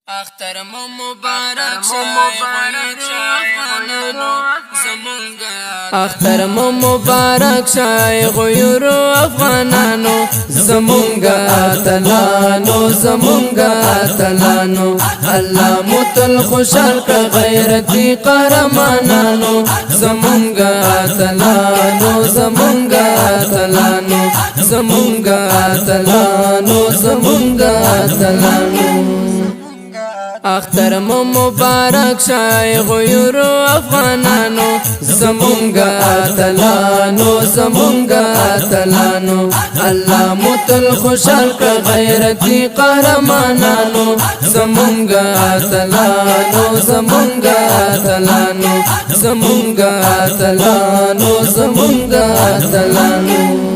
اختر مو مبارک شای غیرو افغانانو زمونگا اختر مو مبارک شای غیرو افغانانو زمونگا تلانو زمونگا تلانو الله متل خوشحال کا غیرتی قهرمانانو زمونگا تلانو زمونگا تلانو زمونگا تلانو زمونگا تلانو اختر مو مبارک شای غیرو افغانانو زمونگا تلانو زمونگا تلانو الله متل خوشحال کا غیرتی قهرمانانو زمونگا تلانو زمونگا تلانو زمونگا تلانو زمونگا تلانو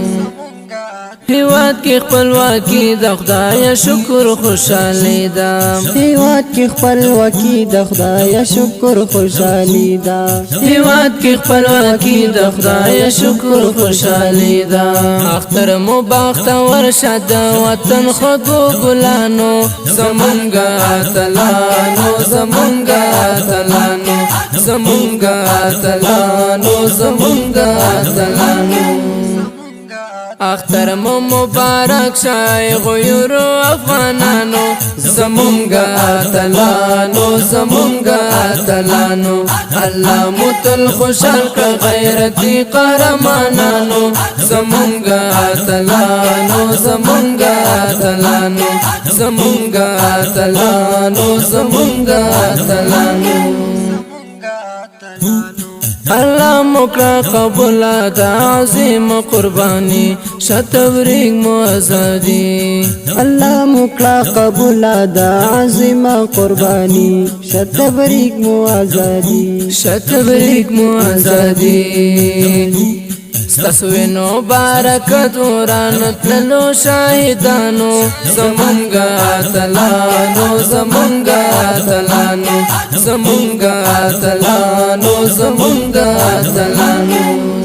هیواد کی خپلواکی د خدای شکر خوشالی دا هیواد کی خپلواکی د خدای شکر خوشالی دا هیواد کی خپلواکی د خدای شکر خوشالی دا اختر مو بختور شد وطن خود ګلانو زمونگا تلانو زمونگا تلانو زمونگا تلانو زمونگا تلانو اختر مو مبارک شای غیرو افغانانو زمونگا تلانو زمونگا تلانو الله متل خوشحال کا غیرتی قهرمانانو زمونگا تلانو زمونگا تلانو زمونگا تلانو زمونگا تلانو الله مکرا قبول د عظیم قربانی شتوریک مو ازادي الله مکرا قبول د عظیم قربانی شتوریک مو ازادي شتوریک مو ازادي ستاسوینو برکت وران تللو شاهدانو زمونگا تلانو زمونگا تلانو زمونگا تلانو زمونگا تلانو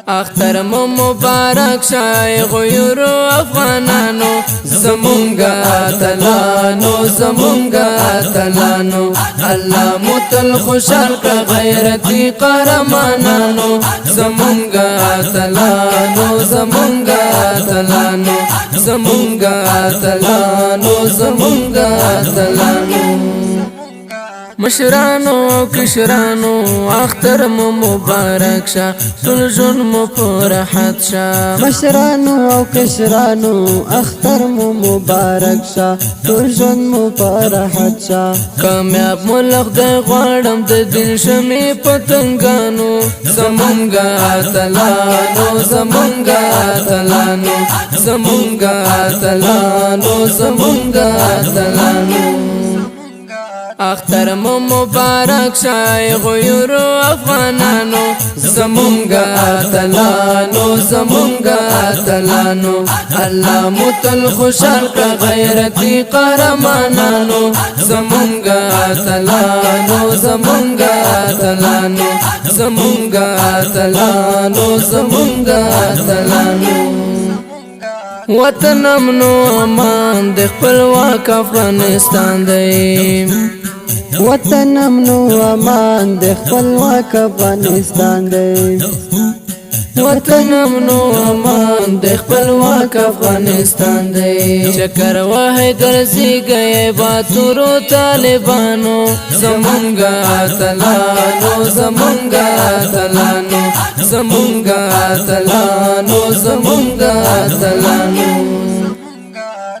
اختر مو مبارک شای غیرو افغانانو زمونگا تلانو زمونگا تلانو الله متل خوشحال کا غیرتی قهرمانانو زمونگا تلانو زمونگا تلانو زمونگا تلانو زمونگا تلانو مشرانو کشرانو اختر مو مبارک شا ټول ژوند مو په راحت شا مشرانو او کشرانو اختر مو مبارک شا ټول ژوند مو په راحت شا کامیاب ملک د غواړم د دل شمې پتنګانو زمونگا تلانو زمونگا تلانو زمونگا تلانو زمونگا تلانو اختر مو مبارک شای غیرو افغانانو زمونگا تلانو زمونگا تلانو الله متل خوشحال کا غیرتی قهرمانانو زمونگا تلانو زمونگا تلانو زمونگا تلانو زمونگا تلانو وطن امنو امان د خپلواک افغانستان دی وطن امنو امان د خپلواک افغانستان دی وطن امنو امان د خپلواک افغانستان دی چکر واه ګرځي گئے باتورو طالبانو زمونگا تلانو زمونگا تلانو زمونگا تلانو زمونگا تلانو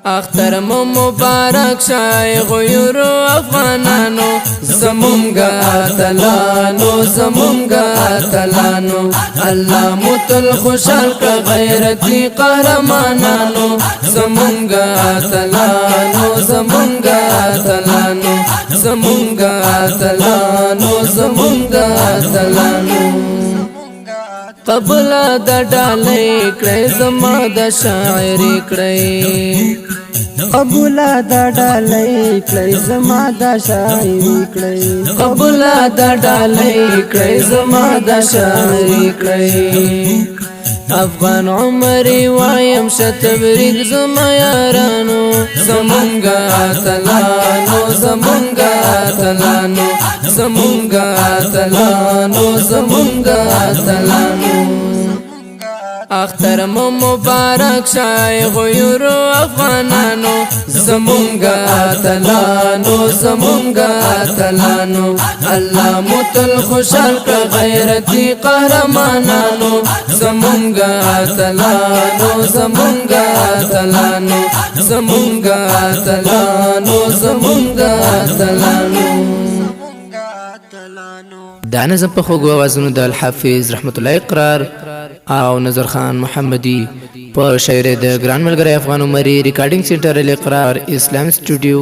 اختر مو مبارک شای غیرو افغانانو زمونگا تلانو زمونگا تلانو الله متل خوشحال کا غیرتی قهرمانانو زمونگا تلانو زمونگا تلانو زمونگا تلانو زمونگا تلانو قبول د ډالۍ کړې زما د شاعري کړې قبول د ډالۍ کړې زما د شاعري کړې قبول د ډالۍ کړې زما د شاعري کړې افغان عمري وایم شتبریک زما یارانو زمونږه اتلانو زمونږه اتلانو زمونږه اتلانو زمونږه اتلانو اختر مو مبارک شای غیورو افغانانو زمونږه اتلانو زمونږه اتلانو الله متل خوشحال کړه غیرتی قهرمانانو زمونږه اتلانو زمونږه اتلانو زمونږه اتلانو زمونږه اتلانو دا نظم په خوږو اوازونو د الحافظ رحمت الله اقرار او نظر خان محمدي په شاعرۍ د ګران ملګری افغان عمري ریکارډینګ سنټر الاقرار اسلام سټوډیو